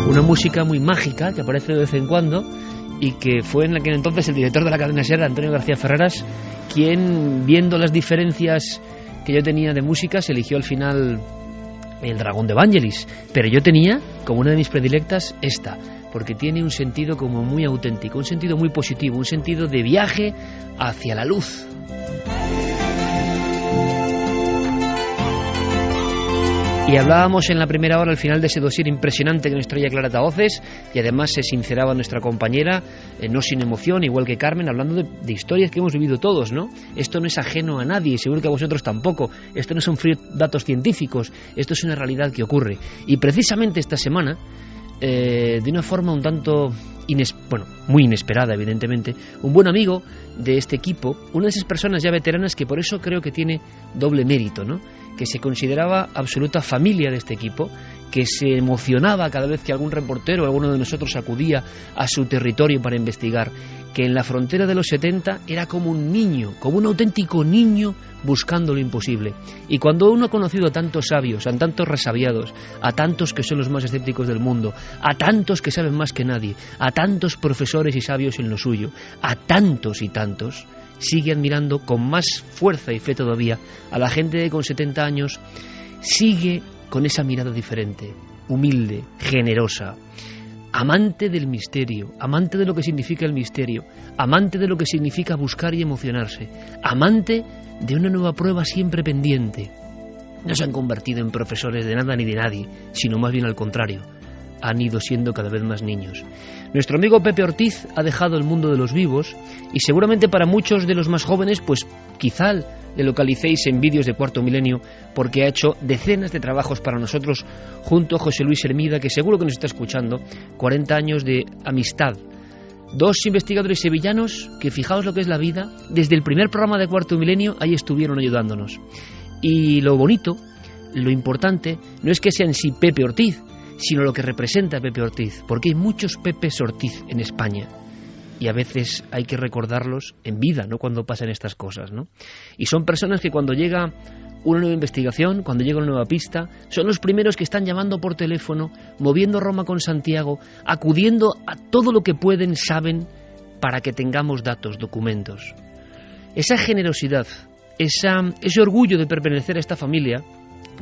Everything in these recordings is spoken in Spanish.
Una música muy mágica que aparece de vez en cuando y que fue en aquel entonces el director de la cadena SER, Antonio García Ferreras, quien, viendo las diferencias que yo tenía de música, se eligió al final el Dragón de Vangelis. Pero yo tenía, como una de mis predilectas, esta, porque tiene un sentido como muy auténtico, un sentido muy positivo, un sentido de viaje hacia la luz. Y hablábamos en la primera hora, al final de ese dossier impresionante que nos traía Clara Tahoces, y además se sinceraba nuestra compañera, no sin emoción, igual que Carmen, hablando de historias que hemos vivido todos, ¿no? Esto no es ajeno a nadie, seguro que a vosotros tampoco. Esto no son datos científicos, esto es una realidad que ocurre. Y precisamente esta semana, de una forma un tanto muy inesperada, evidentemente, un buen amigo de este equipo, una de esas personas ya veteranas que por eso creo que tiene doble mérito, ¿no? Que se consideraba absoluta familia de este equipo, que se emocionaba cada vez que algún reportero o alguno de nosotros acudía a su territorio para investigar, que en la frontera de los 70 era como un niño, como un auténtico niño buscando lo imposible. Y cuando uno ha conocido a tantos sabios, a tantos resabiados, a tantos que son los más escépticos del mundo, a tantos que saben más que nadie, a tantos profesores y sabios en lo suyo, a tantos y tantos, sigue admirando con más fuerza y fe todavía a la gente que con 70 años sigue con esa mirada diferente, humilde, generosa, amante del misterio, amante de lo que significa el misterio, amante de lo que significa buscar y emocionarse, amante de una nueva prueba siempre pendiente. No se han convertido en profesores de nada ni de nadie, sino más bien al contrario, han ido siendo cada vez más niños. Nuestro amigo Pepe Ortiz ha dejado el mundo de los vivos y seguramente para muchos de los más jóvenes, pues quizá le localicéis en vídeos de Cuarto Milenio, porque ha hecho decenas de trabajos para nosotros junto a José Luis Hermida, que seguro que nos está escuchando. 40 años de amistad. Dos investigadores sevillanos que, fijaos lo que es la vida, desde el primer programa de Cuarto Milenio ahí estuvieron ayudándonos. Y lo bonito, lo importante, no es que sea en sí Pepe Ortiz, sino lo que representa Pepe Ortiz, porque hay muchos Pepes Ortiz en España y a veces hay que recordarlos en vida, no cuando pasan estas cosas, ¿no? Y son personas que cuando llega una nueva investigación, cuando llega una nueva pista, son los primeros que están llamando por teléfono, moviendo Roma con Santiago, acudiendo a todo lo que pueden, saben, para que tengamos datos, documentos. Esa generosidad, ese orgullo de pertenecer a esta familia,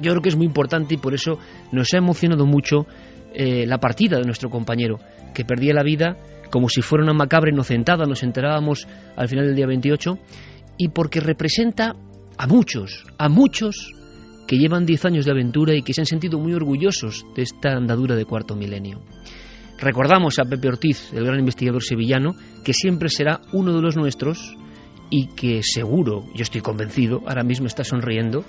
yo creo que es muy importante y por eso nos ha emocionado mucho la partida de nuestro compañero, que perdía la vida como si fuera una macabra inocentada, nos enterábamos al final del día 28, y porque representa a muchos que llevan 10 años de aventura y que se han sentido muy orgullosos de esta andadura de Cuarto Milenio. Recordamos a Pepe Ortiz, el gran investigador sevillano, que siempre será uno de los nuestros y que seguro, yo estoy convencido, ahora mismo está sonriendo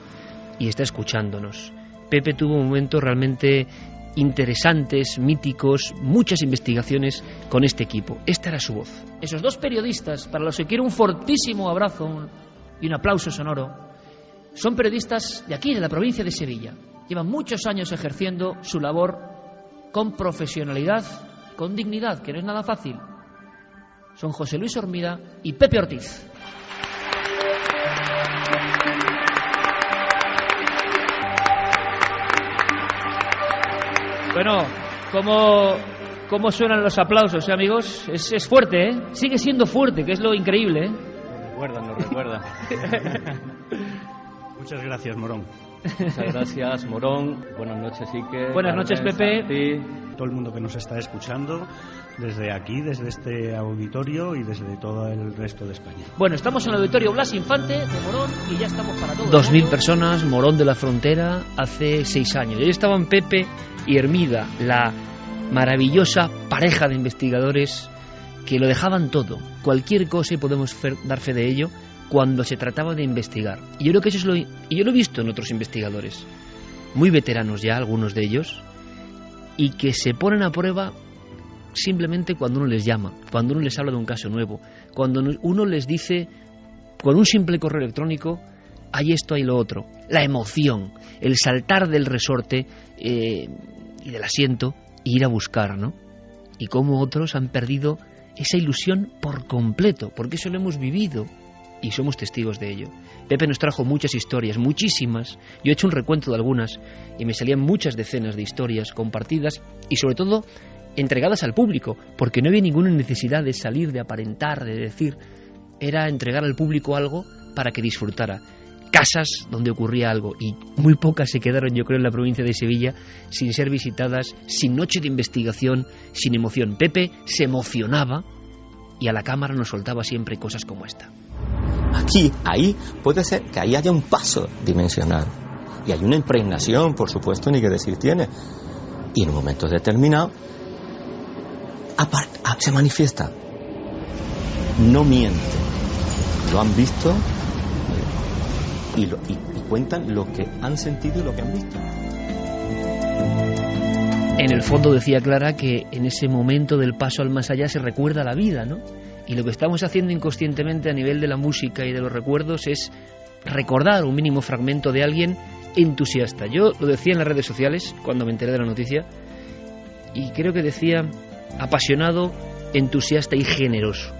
y está escuchándonos. Pepe tuvo momentos realmente interesantes, míticos, muchas investigaciones con este equipo. Esta era su voz. Esos dos periodistas, para los que quiero un fortísimo abrazo y un aplauso sonoro, son periodistas de aquí, de la provincia de Sevilla. Llevan muchos años ejerciendo su labor con profesionalidad, con dignidad, que no es nada fácil. Son José Luis Hermida y Pepe Ortiz. Bueno, ¿cómo suenan los aplausos, amigos? Es fuerte, ¿eh? Sigue siendo fuerte, que es lo increíble, ¿eh? Nos recuerda. Muchas gracias, Morón. Muchas gracias, Morón. Buenas noches, Ike. Buenas noches, Pepe. Todo el mundo que nos está escuchando, desde aquí, desde este auditorio y desde todo el resto de España. Bueno, estamos en el auditorio Blas Infante de Morón y ya estamos para todo. 2000 personas, Morón de la Frontera, hace 6 años. Y ahí estaban Pepe y Hermida, la maravillosa pareja de investigadores que lo dejaban todo, cualquier cosa, y podemos dar fe de ello, cuando se trataba de investigar. Y yo creo que eso es y yo lo he visto en otros investigadores, muy veteranos ya, algunos de ellos, y que se ponen a prueba simplemente cuando uno les llama, cuando uno les habla de un caso nuevo, cuando uno les dice, con un simple correo electrónico, hay esto, hay lo otro. La emoción, el saltar del resorte y del asiento e ir a buscar, ¿no? Y cómo otros han perdido esa ilusión por completo, porque eso lo hemos vivido y somos testigos de ello. Pepe nos trajo muchas historias, muchísimas. Yo he hecho un recuento de algunas y me salían muchas decenas de historias compartidas y sobre todo entregadas al público, porque no había ninguna necesidad de salir, de aparentar, de decir. Era entregar al público algo para que disfrutara. Casas donde ocurría algo, y muy pocas se quedaron, yo creo, en la provincia de Sevilla sin ser visitadas, sin noche de investigación, sin emoción. Pepe se emocionaba y a la cámara nos soltaba siempre cosas como esta. Aquí, ahí, puede ser que ahí haya un paso dimensional y hay una impregnación, por supuesto, ni que decir tiene, y en un momento determinado se manifiesta, no miente, lo han visto y cuentan lo que han sentido y lo que han visto. En el fondo decía Clara que en ese momento del paso al más allá se recuerda la vida, ¿no? Y lo que estamos haciendo inconscientemente a nivel de la música y de los recuerdos es recordar un mínimo fragmento de alguien entusiasta. Yo lo decía en las redes sociales cuando me enteré de la noticia y creo que decía apasionado, entusiasta y generoso.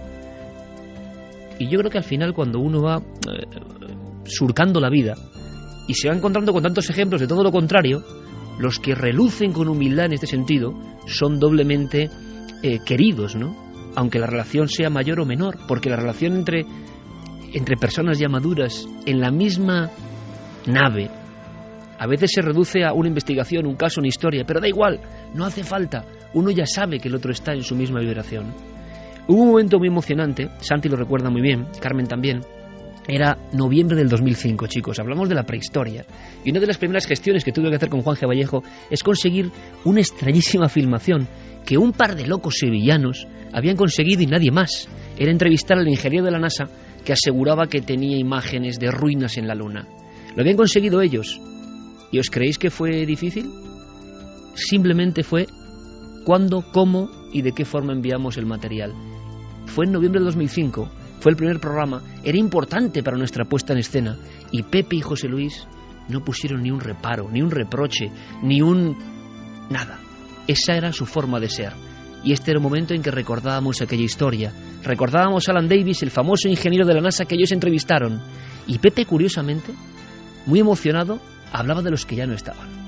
Y yo creo que al final cuando uno va surcando la vida y se va encontrando con tantos ejemplos de todo lo contrario, los que relucen con humildad en este sentido son doblemente queridos, ¿no? Aunque la relación sea mayor o menor, porque la relación entre personas ya maduras en la misma nave a veces se reduce a una investigación, un caso, una historia, pero da igual, no hace falta, uno ya sabe que el otro está en su misma vibración. Hubo un momento muy emocionante, Santi lo recuerda muy bien, Carmen también. Era noviembre del 2005, chicos, hablamos de la prehistoria. Y una de las primeras gestiones que tuve que hacer con Juan G. Vallejo es conseguir una extrañísima filmación que un par de locos sevillanos habían conseguido y nadie más. Era entrevistar al ingeniero de la NASA que aseguraba que tenía imágenes de ruinas en la Luna. Lo habían conseguido ellos. ¿Y os creéis que fue difícil? Simplemente fue cuándo, cómo y de qué forma enviamos el material. Fue en noviembre de 2005. Fue el primer programa, era importante para nuestra puesta en escena, y Pepe y José Luis no pusieron ni un reparo, ni un reproche, ni un... nada. Esa era su forma de ser. Y este era el momento en que recordábamos aquella historia. Recordábamos a Alan Davis, el famoso ingeniero de la NASA que ellos entrevistaron. Y Pepe, curiosamente, muy emocionado, hablaba de los que ya no estaban.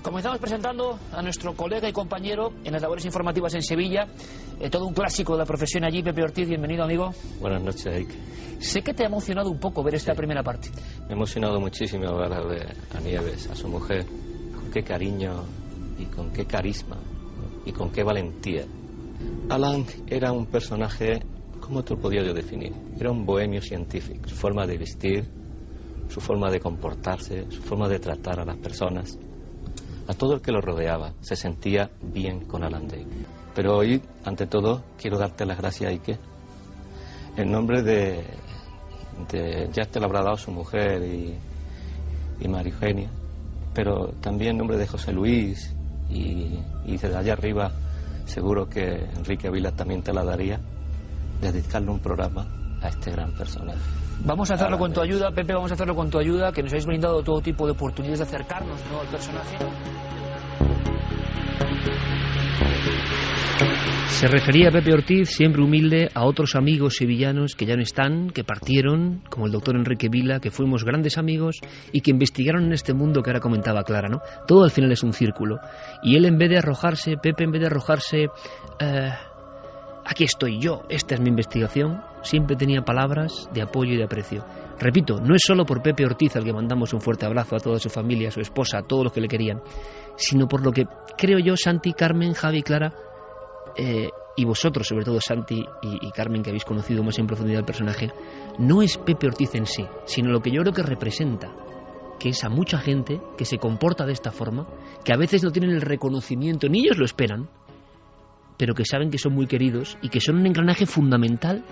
Comenzamos presentando a nuestro colega y compañero en las labores informativas en Sevilla, todo un clásico de la profesión allí, Pepe Ortiz. Bienvenido, amigo. Buenas noches, Ike. Sé que te ha emocionado un poco ver esta primera parte. Me ha emocionado muchísimo ver a Nieves, a su mujer, con qué cariño y con qué carisma y con qué valentía. Alan era un personaje, ¿cómo te lo podía yo definir? Era un bohemio científico, su forma de vestir, su forma de comportarse, su forma de tratar a las personas. A todo el que lo rodeaba se sentía bien con Alan Davis. Pero hoy, ante todo, quiero darte las gracias, Ike, en nombre de ya te lo habrá dado su mujer y María Eugenia, pero también en nombre de José Luis y desde allá arriba seguro que Enrique Vila también te la daría, dedicarle un programa a este gran personaje. Vamos a hacerlo con tu ayuda, Pepe, vamos a hacerlo con tu ayuda, que nos habéis brindado todo tipo de oportunidades de acercarnos, ¿no?, al personaje. Se refería Pepe Ortiz, siempre humilde, a otros amigos sevillanos que ya no están, que partieron, como el doctor Enrique Vila, que fuimos grandes amigos y que investigaron en este mundo que ahora comentaba Clara, ¿no? Todo al final es un círculo. Y él, en vez de arrojarse, Pepe, en vez de arrojarse... aquí estoy yo, esta es mi investigación, siempre tenía palabras de apoyo y de aprecio. Repito, no es solo por Pepe Ortiz al que mandamos un fuerte abrazo, a toda su familia, a su esposa, a todos los que le querían, sino por lo que creo yo, Santi, Carmen, Javi, Clara, y vosotros, sobre todo Santi y Carmen, que habéis conocido más en profundidad el personaje, no es Pepe Ortiz en sí, sino lo que yo creo que representa, que es a mucha gente que se comporta de esta forma, que a veces no tienen el reconocimiento, ni ellos lo esperan, pero que saben que son muy queridos y que son un engranaje fundamental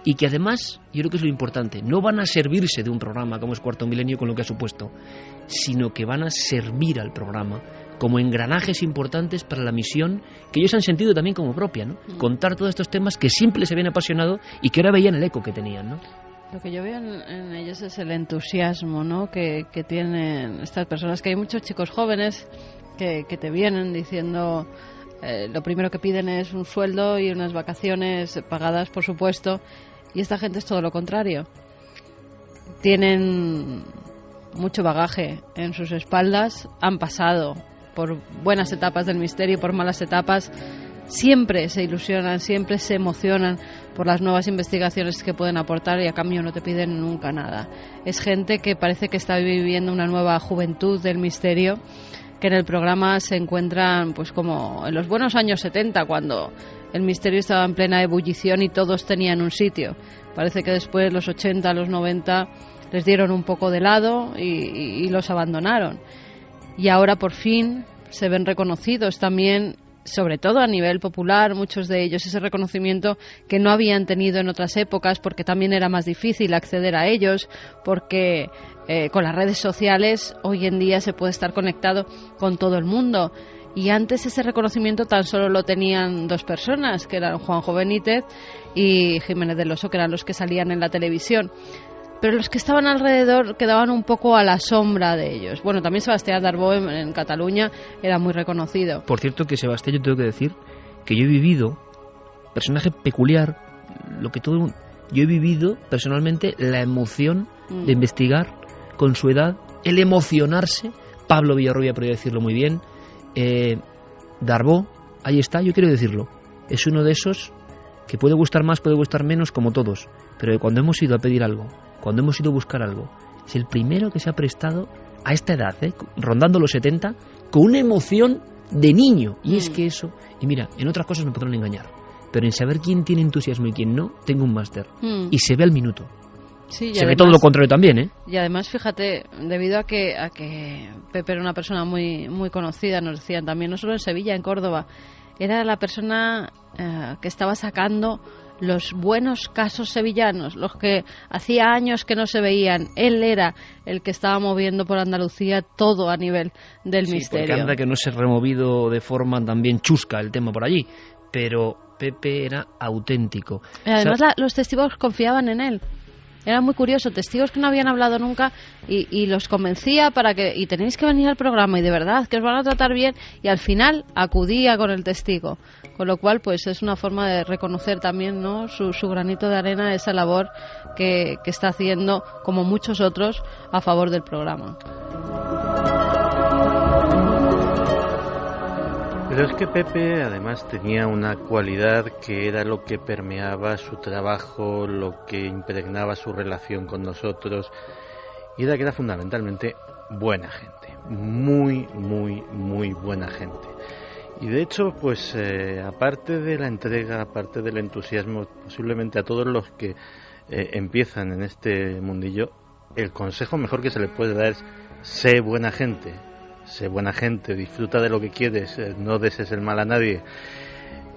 y que además, yo creo que es lo importante, no van a servirse de un programa como es Cuarto Milenio con lo que ha supuesto, sino que van a servir al programa como engranajes importantes para la misión que ellos han sentido también como propia, ¿no? Contar todos estos temas que siempre se habían apasionado y que ahora veían el eco que tenían, ¿no? Lo que yo veo en ellos es el entusiasmo, ¿no?, que tienen estas personas, que hay muchos chicos jóvenes que te vienen diciendo... lo primero que piden es un sueldo y unas vacaciones pagadas, por supuesto, y esta gente es todo lo contrario. tienen mucho bagaje en sus espaldas, han pasado por buenas etapas del misterio, por malas etapas, siempre se ilusionan, siempre se emocionan por las nuevas investigaciones que pueden aportar y a cambio no te piden nunca nada. Es gente que parece que está viviendo una nueva juventud del misterio, que en el programa se encuentran pues como en los buenos años 70, cuando el misterio estaba en plena ebullición y todos tenían un sitio. Parece que después, los 80, los 90, les dieron un poco de lado y los abandonaron. Y ahora por fin se ven reconocidos también, sobre todo a nivel popular, muchos de ellos, ese reconocimiento que no habían tenido en otras épocas, porque también era más difícil acceder a ellos, porque con las redes sociales hoy en día se puede estar conectado con todo el mundo. Y antes ese reconocimiento tan solo lo tenían dos personas, que eran Juanjo Benítez y Jiménez del Oso, que eran los que salían en la televisión. Pero los que estaban alrededor quedaban un poco a la sombra de ellos. Bueno, también Sebastián Darbó en Cataluña era muy reconocido. Por cierto que Sebastián, yo tengo que decir que yo he vivido, personaje peculiar, yo he vivido personalmente la emoción de investigar con su edad, el emocionarse. Pablo Villarrubia podría decirlo muy bien. Darbó, ahí está, yo quiero decirlo, es uno de esos que puede gustar más, puede gustar menos, como todos, pero cuando hemos ido a pedir algo, cuando hemos ido a buscar algo, es el primero que se ha prestado a esta edad, rondando los 70, con una emoción de niño. Y es que eso, y mira, en otras cosas me podrán engañar, pero en saber quién tiene entusiasmo y quién no, tengo un máster. Y se ve al minuto. Sí, se ve todo lo contrario también, ¿eh? Y además, fíjate, debido a que Pepe era una persona muy, muy conocida, nos decían también, no solo en Sevilla, en Córdoba, era la persona que estaba sacando los buenos casos sevillanos, los que hacía años que no se veían. Él era el que estaba moviendo por Andalucía todo a nivel del misterio. Porque anda que no se ha removido de forma también chusca el tema por allí, pero Pepe era auténtico. Además, los testigos confiaban en él. Era muy curioso, testigos que no habían hablado nunca y los convencía y tenéis que venir al programa y de verdad que os van a tratar bien, y al final acudía con el testigo, con lo cual pues es una forma de reconocer también, ¿no?, su granito de arena a esa labor que está haciendo, como muchos otros, a favor del programa. Pero es que Pepe además tenía una cualidad que era lo que permeaba su trabajo, lo que impregnaba su relación con nosotros, y era que era fundamentalmente buena gente, muy, muy, muy buena gente. Y de hecho, pues aparte de la entrega, aparte del entusiasmo, posiblemente a todos los que empiezan en este mundillo, el consejo mejor que se les puede dar es: sé buena gente. Sé buena gente, disfruta de lo que quieres, no desees el mal a nadie.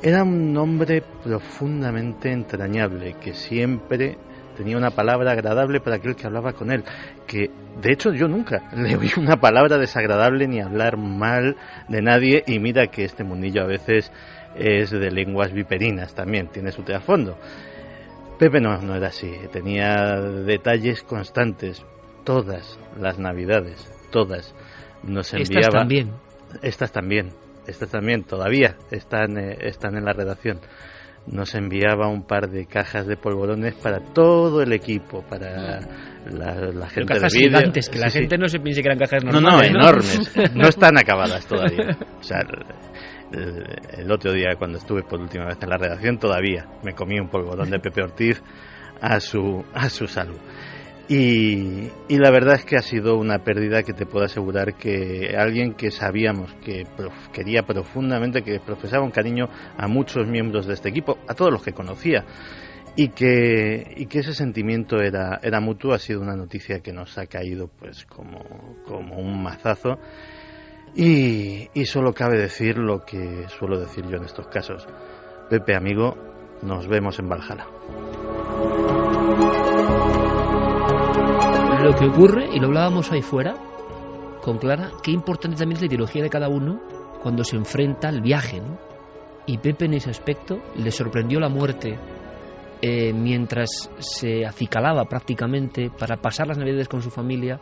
Era un hombre profundamente entrañable, que siempre tenía una palabra agradable para aquel que hablaba con él, que de hecho yo nunca le oí una palabra desagradable ni hablar mal de nadie, y mira que este mundillo a veces es de lenguas viperinas también, tiene su trasfondo. Pepe no era así, tenía detalles constantes, todas las navidades, todas. Nos enviaba, estas también todavía están en la redacción. Nos enviaba un par de cajas de polvorones para todo el equipo, para la gente de vídeo. Gigantes, que la gente no se piense que eran cajas normales. No, enormes. No están acabadas todavía. O sea, el otro día cuando estuve por última vez en la redacción todavía me comí un polvorón de Pepe Ortiz a su salud. Y la verdad es que ha sido una pérdida que te puedo asegurar que alguien que sabíamos que quería profundamente, que profesaba un cariño a muchos miembros de este equipo, a todos los que conocía, y que ese sentimiento era mutuo, ha sido una noticia que nos ha caído pues como un mazazo, y solo cabe decir lo que suelo decir yo en estos casos: Pepe, amigo, nos vemos en Valhalla. Lo que ocurre, y lo hablábamos ahí fuera con Clara, qué importante también es la ideología de cada uno cuando se enfrenta al viaje, ¿no? Y Pepe en ese aspecto le sorprendió la muerte mientras se acicalaba prácticamente para pasar las navidades con su familia.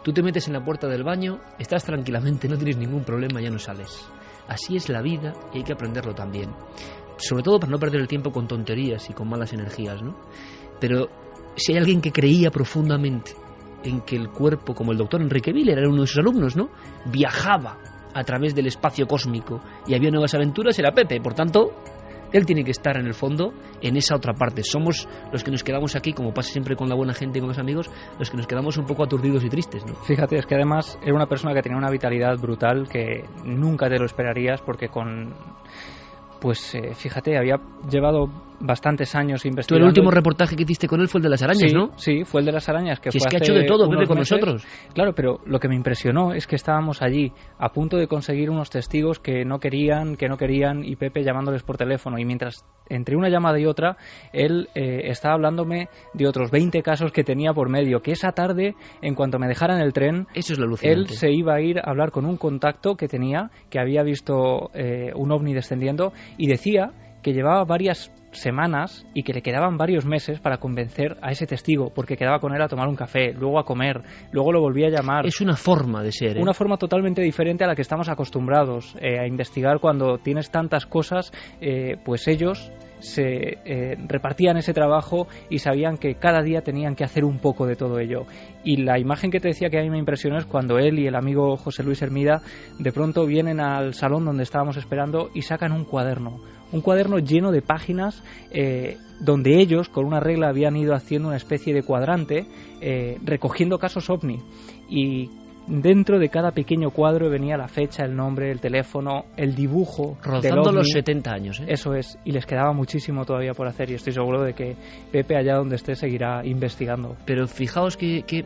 Tú te metes en la puerta del baño, estás tranquilamente, no tienes ningún problema, ya no sales. Así es la vida y hay que aprenderlo también, sobre todo para no perder el tiempo con tonterías y con malas energías, ¿no? Pero si hay alguien que creía profundamente en que el cuerpo, como el doctor Enrique Miller, era uno de sus alumnos, ¿no?, viajaba a través del espacio cósmico y había nuevas aventuras, era Pepe. Por tanto, él tiene que estar en el fondo en esa otra parte. Somos los que nos quedamos aquí, como pasa siempre con la buena gente y con los amigos, los que nos quedamos un poco aturdidos y tristes, ¿no? Fíjate, es que además era una persona que tenía una vitalidad brutal que nunca te lo esperarías, porque fíjate, había llevado bastantes años investigando. Tú, el último reportaje que hiciste con él fue el de las arañas, sí, ¿no? Sí, fue el de las arañas. Que si fue es que ha hecho de todo, Pepe, con nosotros. Claro, pero lo que me impresionó es que estábamos allí a punto de conseguir unos testigos que no querían, y Pepe llamándoles por teléfono. Y mientras, entre una llamada y otra, él estaba hablándome de otros 20 casos que tenía por medio. Que esa tarde, en cuanto me dejaran el tren, eso es lo alucinante, él se iba a ir a hablar con un contacto que tenía, que había visto un ovni descendiendo, y decía que llevaba varias semanas y que le quedaban varios meses para convencer a ese testigo, porque quedaba con él a tomar un café, luego a comer, luego lo volvía a llamar. Es una forma de ser, ¿eh? Una forma totalmente diferente a la que estamos acostumbrados a investigar. Cuando tienes tantas cosas, pues ellos se repartían ese trabajo y sabían que cada día tenían que hacer un poco de todo ello. Y la imagen que te decía que a mí me impresionó es cuando él y el amigo José Luis Hermida de pronto vienen al salón donde estábamos esperando y sacan un cuaderno lleno de páginas donde ellos, con una regla, habían ido haciendo una especie de cuadrante recogiendo casos OVNI, y dentro de cada pequeño cuadro venía la fecha, el nombre, el teléfono, el dibujo rozando del OVNI. Los 70 años, ¿eh? Eso es, y les quedaba muchísimo todavía por hacer, y estoy seguro de que Pepe, allá donde esté, seguirá investigando. Pero fijaos que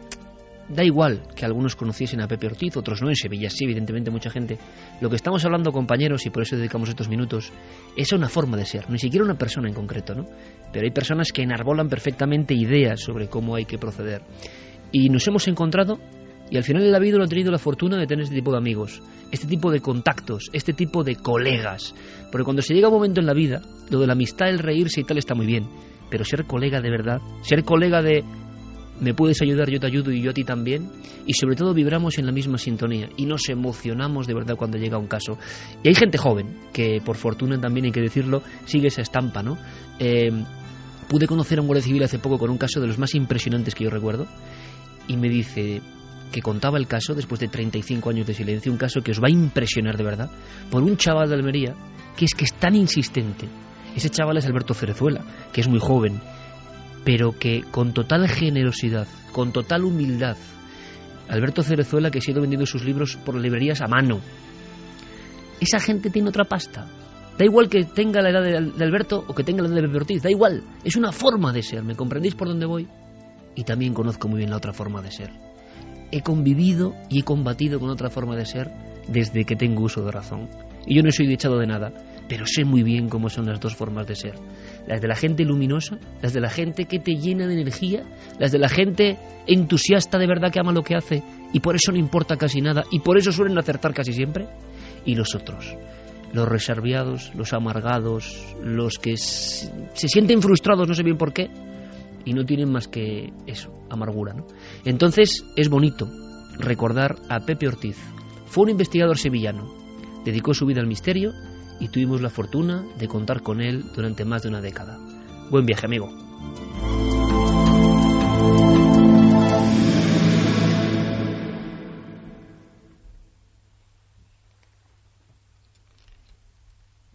da igual que algunos conociesen a Pepe Ortiz, otros no. En Sevilla sí, evidentemente, mucha gente. Lo que estamos hablando, compañeros, y por eso dedicamos estos minutos, es una forma de ser, ni siquiera una persona en concreto, ¿no? Pero hay personas que enarbolan perfectamente ideas sobre cómo hay que proceder. Y nos hemos encontrado, y al final de la vida no he tenido la fortuna de tener este tipo de amigos, este tipo de contactos, este tipo de colegas. Porque cuando se llega un momento en la vida, lo de la amistad, el reírse y tal está muy bien, pero ser colega de verdad, ser colega de me puedes ayudar, yo te ayudo y yo a ti también, y sobre todo vibramos en la misma sintonía y nos emocionamos de verdad cuando llega un caso. Y hay gente joven que, por fortuna también hay que decirlo, sigue esa estampa, ¿no? Pude conocer a un guardia civil hace poco con un caso de los más impresionantes que yo recuerdo, y me dice que contaba el caso después de 35 años de silencio, un caso que os va a impresionar de verdad, por un chaval de Almería que es tan insistente. Ese chaval es Alberto Cerezuela, que es muy joven, pero que con total generosidad, con total humildad, Alberto Cerezuela, que ha sido vendiendo sus libros por las librerías a mano, esa gente tiene otra pasta. Da igual que tenga la edad de Alberto o que tenga la edad de Pepe Ortiz, da igual, es una forma de ser. ¿Me comprendéis por dónde voy? Y también conozco muy bien la otra forma de ser. He convivido y he combatido con otra forma de ser desde que tengo uso de razón. Y yo no soy echado de nada, pero sé muy bien cómo son las dos formas de ser. Las de la gente luminosa, las de la gente que te llena de energía, las de la gente entusiasta de verdad que ama lo que hace y por eso no importa casi nada y por eso suelen acertar casi siempre. Y los otros, los reservados, los amargados, los que se sienten frustrados, no sé bien por qué, y no tienen más que eso, amargura, ¿no? Entonces es bonito recordar a Pepe Ortiz. Fue un investigador sevillano, dedicó su vida al misterio y tuvimos la fortuna de contar con él durante más de una década. Buen viaje, amigo.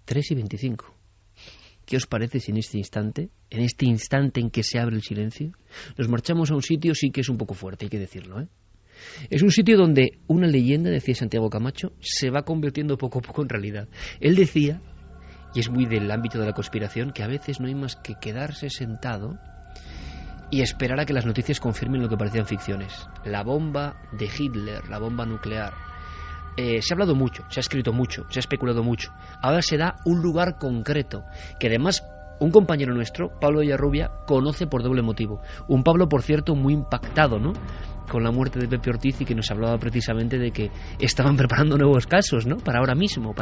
Tres y 25. ¿Qué os parece si en este instante en que se abre el silencio, nos marchamos a un sitio, sí que es un poco fuerte, hay que decirlo, ¿eh? Es un sitio donde una leyenda, decía Santiago Camacho, se va convirtiendo poco a poco en realidad. Él decía, y es muy del ámbito de la conspiración, que a veces no hay más que quedarse sentado y esperar a que las noticias confirmen lo que parecían ficciones. La bomba de Hitler, la bomba nuclear. Se ha hablado mucho, se ha escrito mucho, se ha especulado mucho. Ahora se da un lugar concreto, que además un compañero nuestro, Pablo Villarrubia, conoce por doble motivo. Un Pablo, por cierto, muy impactado, ¿no?, con la muerte de Pepe Ortiz, y que nos hablaba precisamente de que estaban preparando nuevos casos, ¿no?, para ahora mismo.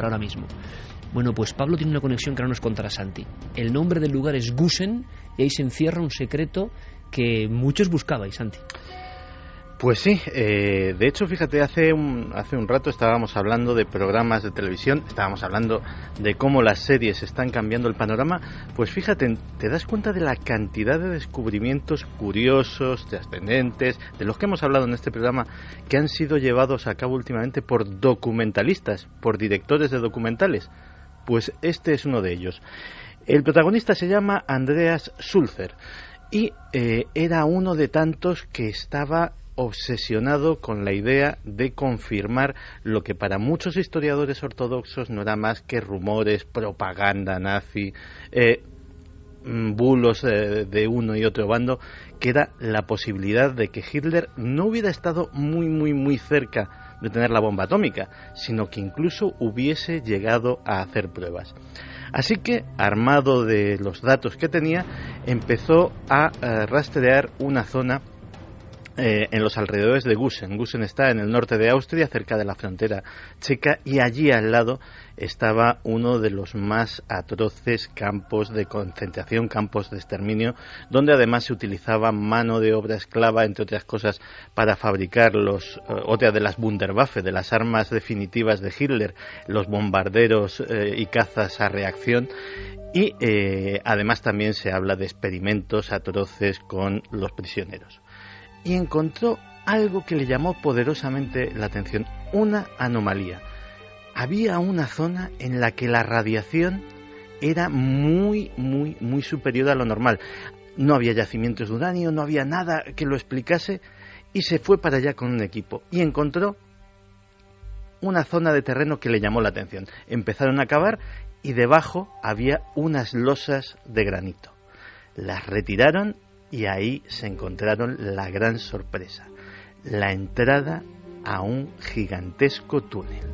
Bueno, pues Pablo tiene una conexión que ahora nos contará Santi. El nombre del lugar es Gusen, y ahí se encierra un secreto que muchos buscabais, Santi. Pues sí, de hecho, fíjate, hace un rato estábamos hablando de programas de televisión, estábamos hablando de cómo las series están cambiando el panorama. Pues fíjate, te das cuenta de la cantidad de descubrimientos curiosos, trascendentes, de los que hemos hablado en este programa, que han sido llevados a cabo últimamente por documentalistas, por directores de documentales. Pues este es uno de ellos. El protagonista se llama Andreas Sulzer y era uno de tantos que estaba obsesionado con la idea de confirmar lo que para muchos historiadores ortodoxos no era más que rumores, propaganda nazi, bulos de uno y otro bando, que era la posibilidad de que Hitler no hubiera estado muy cerca de tener la bomba atómica, sino que incluso hubiese llegado a hacer pruebas. Así que, armado de los datos que tenía, empezó a rastrear una zona en los alrededores de Gusen. Gusen está en el norte de Austria, cerca de la frontera checa, y allí al lado estaba uno de los más atroces campos de concentración, campos de exterminio, donde además se utilizaba mano de obra esclava, entre otras cosas, para fabricar otra de las Wunderwaffe, de las armas definitivas de Hitler, los bombarderos y cazas a reacción. Y además también se habla de experimentos atroces con los prisioneros. Y encontró algo que le llamó poderosamente la atención, una anomalía. Había una zona en la que la radiación era muy superior a lo normal. No había yacimientos de uranio, no había nada que lo explicase, y se fue para allá con un equipo y encontró una zona de terreno que le llamó la atención. Empezaron a cavar y debajo había unas losas de granito. Las retiraron y ahí se encontraron la gran sorpresa, la entrada a un gigantesco túnel.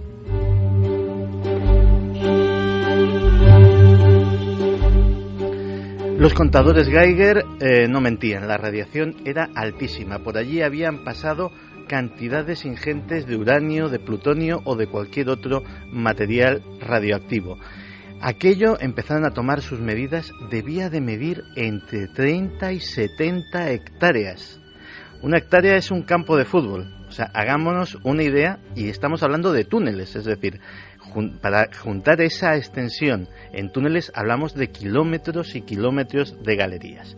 Los contadores Geiger no mentían, la radiación era altísima. Por allí habían pasado cantidades ingentes de uranio, de plutonio o de cualquier otro material radioactivo. Aquello empezaron a tomar sus medidas, debía de medir entre 30 y 70 hectáreas. Una hectárea es un campo de fútbol, o sea, hagámonos una idea, y estamos hablando de túneles, es decir, para juntar esa extensión en túneles hablamos de kilómetros y kilómetros de galerías.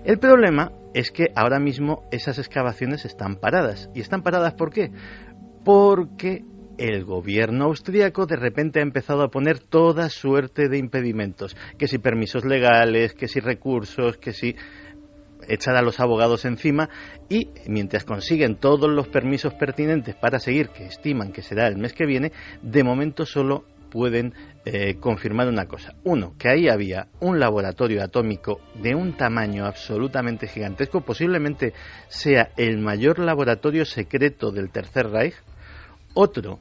El problema es que ahora mismo esas excavaciones están paradas. ¿Y están paradas por qué? Porque el gobierno austríaco de repente ha empezado a poner toda suerte de impedimentos, que si permisos legales, que si recursos, que si echar a los abogados encima, y mientras consiguen todos los permisos pertinentes para seguir, que estiman que será el mes que viene, de momento solo pueden confirmar una cosa. Uno, que ahí había un laboratorio atómico de un tamaño absolutamente gigantesco, posiblemente sea el mayor laboratorio secreto del Tercer Reich. Otro,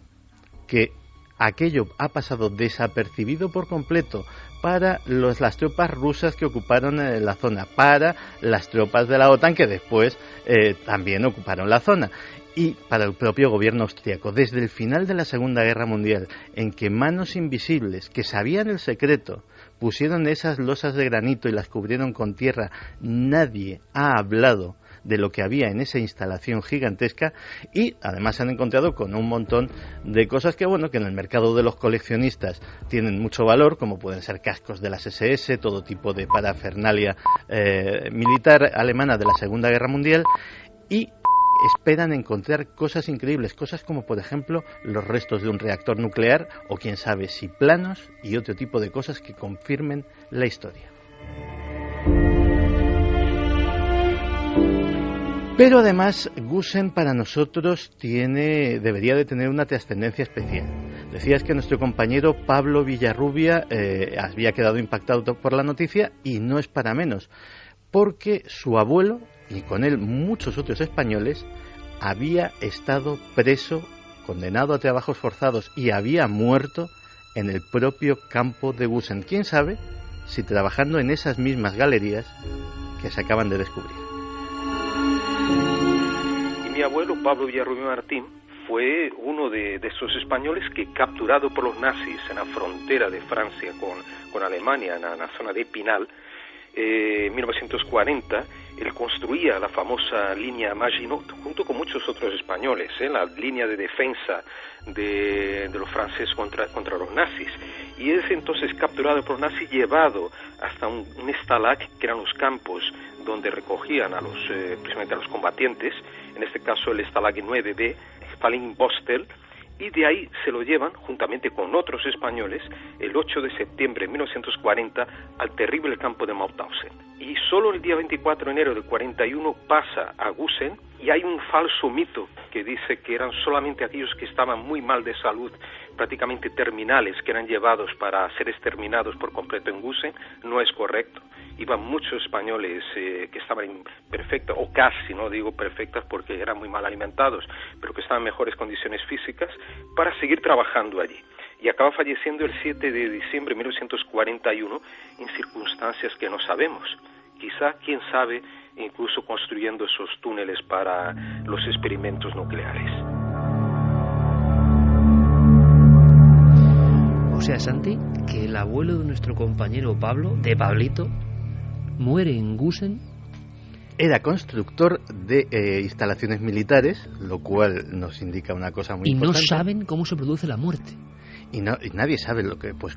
que aquello ha pasado desapercibido por completo para las tropas rusas que ocuparon la zona, para las tropas de la OTAN que después también ocuparon la zona, y para el propio gobierno austríaco. Desde el final de la Segunda Guerra Mundial, en que manos invisibles que sabían el secreto pusieron esas losas de granito y las cubrieron con tierra, nadie ha hablado de lo que había en esa instalación gigantesca, y además se han encontrado con un montón de cosas que, bueno, que en el mercado de los coleccionistas tienen mucho valor, como pueden ser cascos de las SS, todo tipo de parafernalia militar alemana de la Segunda Guerra Mundial, y esperan encontrar cosas increíbles, cosas como por ejemplo los restos de un reactor nuclear, o quién sabe si planos y otro tipo de cosas que confirmen la historia. Pero además, Gusen para nosotros debería de tener una trascendencia especial. Decías que nuestro compañero Pablo Villarrubia había quedado impactado por la noticia, y no es para menos, porque su abuelo, y con él muchos otros españoles, había estado preso, condenado a trabajos forzados, y había muerto en el propio campo de Gusen. ¿Quién sabe si trabajando en esas mismas galerías que se acaban de descubrir? Mi abuelo, Pablo Villarrubia Martín, fue uno de esos españoles que, capturado por los nazis en la frontera de Francia con Alemania, en la zona de Epinal, en 1940, Él construía la famosa línea Maginot junto con muchos otros españoles, la línea de defensa de los franceses contra los nazis. Y es entonces capturado por los nazis, llevado hasta un stalag, que eran los campos donde recogían precisamente a los combatientes, en este caso el stalag 9B, Fallingbostel, y de ahí se lo llevan, juntamente con otros españoles, el 8 de septiembre de 1940 al terrible campo de Mauthausen. Y solo el día 24 de enero del 41 pasa a Gusen, y hay un falso mito que dice que eran solamente aquellos que estaban muy mal de salud, prácticamente terminales, que eran llevados para ser exterminados por completo en Gusen. No es correcto. Iban muchos españoles que estaban perfectos, o casi, no digo perfectas porque eran muy mal alimentados, pero que estaban en mejores condiciones físicas para seguir trabajando allí. Y acaba falleciendo el 7 de diciembre de 1941 en circunstancias que no sabemos. Quizá, quién sabe, incluso construyendo esos túneles para los experimentos nucleares. O sea, Santi, que el abuelo de nuestro compañero Pablo, de Pablito, muere en Gusen. Era constructor de instalaciones militares, lo cual nos indica una cosa muy importante. Y no saben cómo se produce la muerte. Y nadie sabe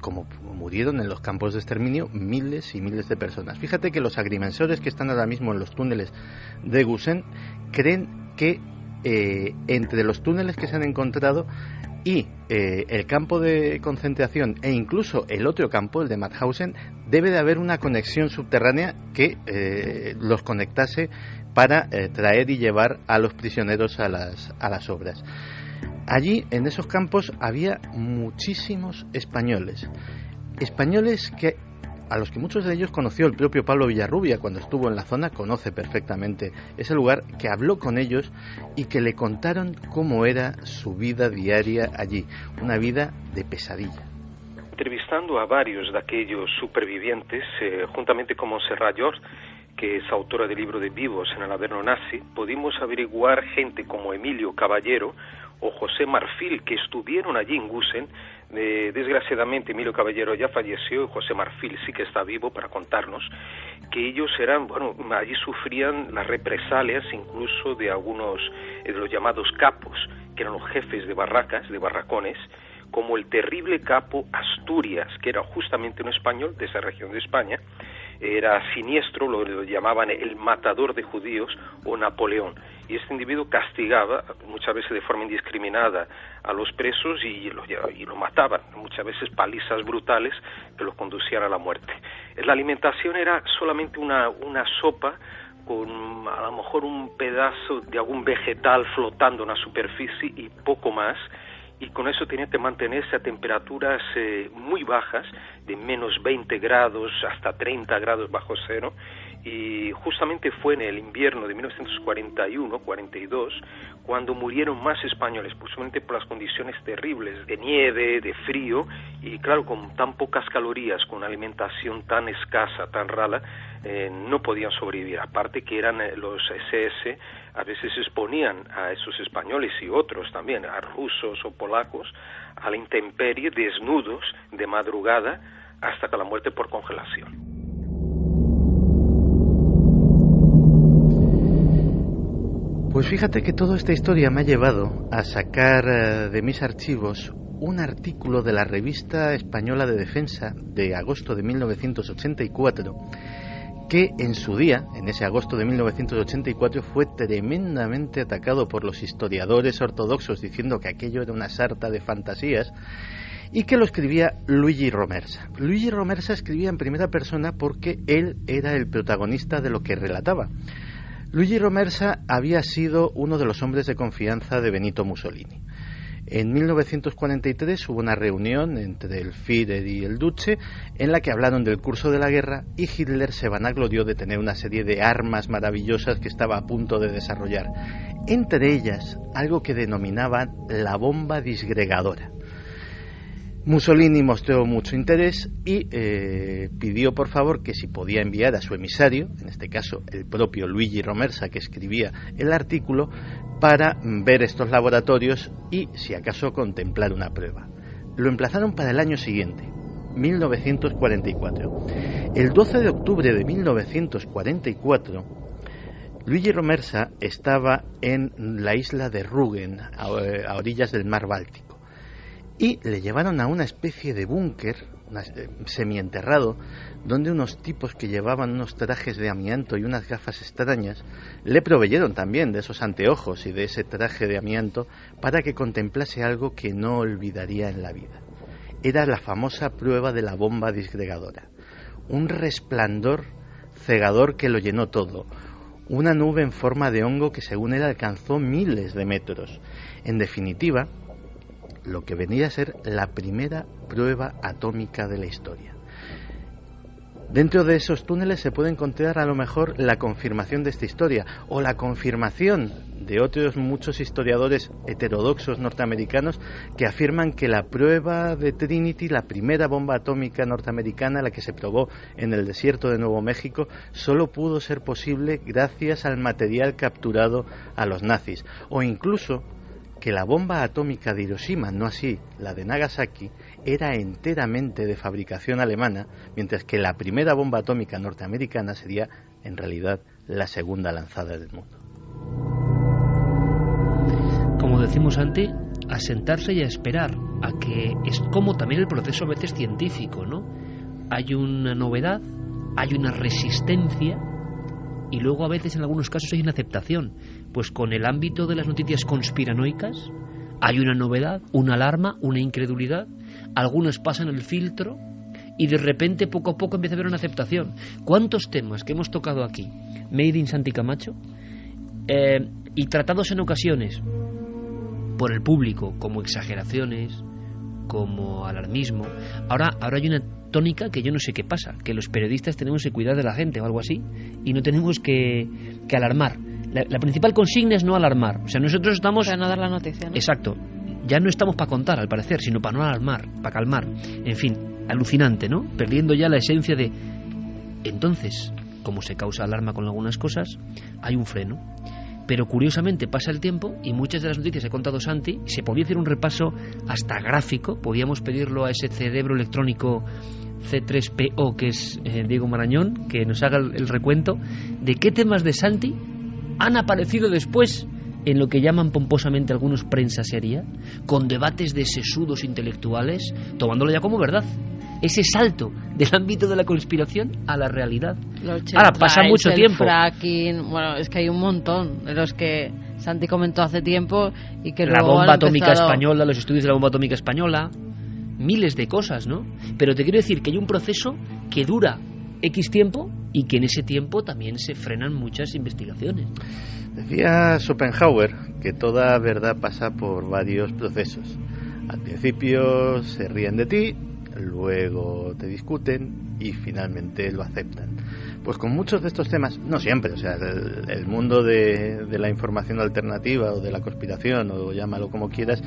cómo murieron en los campos de exterminio miles y miles de personas. Fíjate que los agrimensores que están ahora mismo en los túneles de Gusen creen que entre los túneles que se han encontrado y el campo de concentración e incluso el otro campo, el de Mauthausen, debe de haber una conexión subterránea que los conectase para traer y llevar a los prisioneros a las obras. Allí, en esos campos, había muchísimos españoles a los que muchos de ellos conoció el propio Pablo Villarrubia cuando estuvo en la zona. Conoce perfectamente ese lugar, que habló con ellos y que le contaron cómo era su vida diaria allí, una vida de pesadilla. Entrevistando a varios de aquellos supervivientes, juntamente con Montserrat Llor, que es autora del libro de Vivos en el Averno Nazi, pudimos averiguar gente como Emilio Caballero o José Marfil, que estuvieron allí en Gusen. Desgraciadamente Emilio Caballero ya falleció y José Marfil sí que está vivo para contarnos que ellos allí sufrían las represalias incluso de algunos de los llamados capos, que eran los jefes de barracas, de barracones, como el terrible capo Asturias, que era justamente un español de esa región de España. Era siniestro, lo llamaban el matador de judíos o Napoleón, y este individuo castigaba muchas veces de forma indiscriminada a los presos y lo mataban, muchas veces palizas brutales que los conducían a la muerte. La alimentación era solamente una sopa con a lo mejor un pedazo de algún vegetal flotando en la superficie y poco más, y con eso tenía que mantenerse a temperaturas muy bajas, de menos 20 grados hasta 30 grados bajo cero, y justamente fue en el invierno de 1941-42 cuando murieron más españoles, posiblemente por las condiciones terribles de nieve, de frío, y claro, con tan pocas calorías, con una alimentación tan escasa, tan rara, no podían sobrevivir. Aparte que eran los SS, a veces exponían a esos españoles y otros también, a rusos o polacos, a la intemperie, desnudos, de madrugada, hasta que la muerte por congelación. Pues fíjate que toda esta historia me ha llevado a sacar de mis archivos un artículo de la Revista Española de Defensa de agosto de 1984, que en su día, en ese agosto de 1984, fue tremendamente atacado por los historiadores ortodoxos, diciendo que aquello era una sarta de fantasías, y que lo escribía Luigi Romersa. Luigi Romersa escribía en primera persona porque él era el protagonista de lo que relataba. Luigi Romersa había sido uno de los hombres de confianza de Benito Mussolini. En 1943 hubo una reunión entre el Führer y el Duce en la que hablaron del curso de la guerra, y Hitler se vanaglorió de tener una serie de armas maravillosas que estaba a punto de desarrollar, entre ellas algo que denominaban la bomba disgregadora. Mussolini mostró mucho interés y pidió por favor que si podía enviar a su emisario, en este caso el propio Luigi Romersa, que escribía el artículo, para ver estos laboratorios y si acaso contemplar una prueba. Lo emplazaron para el año siguiente, 1944. El 12 de octubre de 1944, Luigi Romersa estaba en la isla de Rügen, a orillas del mar Báltico, y le llevaron a una especie de búnker semienterrado, donde unos tipos que llevaban unos trajes de amianto y unas gafas extrañas le proveyeron también de esos anteojos y de ese traje de amianto para que contemplase algo que no olvidaría en la vida. Era la famosa prueba de la bomba disgregadora, un resplandor cegador que lo llenó todo, una nube en forma de hongo que según él alcanzó miles de metros. En definitiva, lo que venía a ser la primera prueba atómica de la historia. Dentro de esos túneles se puede encontrar a lo mejor la confirmación de esta historia o la confirmación de otros muchos historiadores heterodoxos norteamericanos que afirman que la prueba de Trinity, la primera bomba atómica norteamericana, la que se probó en el desierto de Nuevo México, solo pudo ser posible gracias al material capturado a los nazis, o incluso que la bomba atómica de Hiroshima, no así la de Nagasaki, era enteramente de fabricación alemana, mientras que la primera bomba atómica norteamericana sería, en realidad, la segunda lanzada del mundo. Como decimos antes, a sentarse y a esperar, a que es como también el proceso a veces científico, ¿no? Hay una novedad, hay una resistencia, y luego a veces en algunos casos hay una aceptación. Pues con el ámbito de las noticias conspiranoicas hay una novedad, una alarma, una incredulidad, algunos pasan el filtro y de repente poco a poco empieza a haber una aceptación. ¿Cuántos temas que hemos tocado aquí, Made in Santi Camacho, y tratados en ocasiones por el público como exageraciones, como alarmismo, ahora hay una tónica que yo no sé qué pasa, que los periodistas tenemos que cuidar de la gente o algo así y no tenemos que alarmar. La principal consigna es no alarmar. O sea, nosotros estamos... Para no dar la noticia, ¿no? Exacto. Ya no estamos para contar, al parecer, sino para no alarmar, para calmar. En fin, alucinante, ¿no? Perdiendo ya la esencia de... Entonces, como se causa alarma con algunas cosas, hay un freno. Pero curiosamente pasa el tiempo y muchas de las noticias que ha contado Santi, se podía hacer un repaso hasta gráfico, podíamos pedirlo a ese cerebro electrónico C3PO que es Diego Marañón, que nos haga el recuento de qué temas de Santi han aparecido después en lo que llaman pomposamente algunos prensa seria, con debates de sesudos intelectuales, tomándolo ya como verdad. Ese salto del ámbito de la conspiración a la realidad. Ahora, pasa mucho tiempo. Fracking, bueno, es que hay un montón de los que Santi comentó hace tiempo y que la luego bomba atómica española, los estudios de la bomba atómica española, miles de cosas, ¿no? Pero te quiero decir que hay un proceso que dura X tiempo y que en ese tiempo también se frenan muchas investigaciones. Decía Schopenhauer que toda verdad pasa por varios procesos. Al principio se ríen de ti, luego te discuten y finalmente lo aceptan. Pues con muchos de estos temas, no siempre, o sea, el mundo de la información alternativa o de la conspiración, o llámalo como quieras,